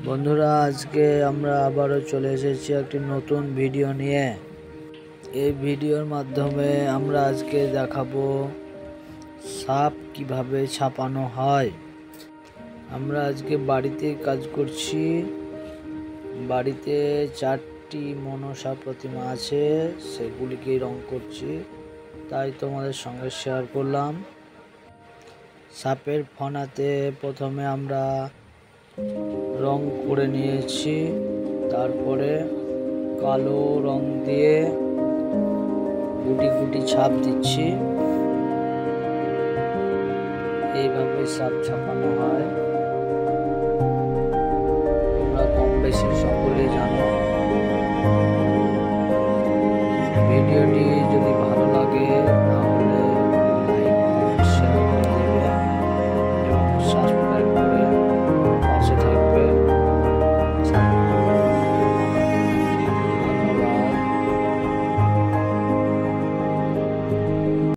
বন্ধুরা, আজকে আমরা আবারও চলে এসেছি একটি নতুন ভিডিও নিয়ে। এই ভিডিওর মাধ্যমে আমরা আজকে দেখাবো সাপ কিভাবে ছাপানো হয়। আমরা আজকে বাড়িতে কাজ করছি। বাড়িতে 4টি মনসা প্রতিমা আছে, সেগুলিকে রং করছি, তাই তোমাদের সঙ্গে শেয়ার করলাম। সাপের ফনাতে প্রথমে আমরা রং করে নিয়েছি, তারপরে কালো রং দিয়ে গুটি গুটি ছাপ দিচ্ছি। এইভাবে সাপ ছাপানো হয়, তোমরা কম বেশি সকলেই জানো। ভিডিওটি যদি ভালো লাগে তাহলে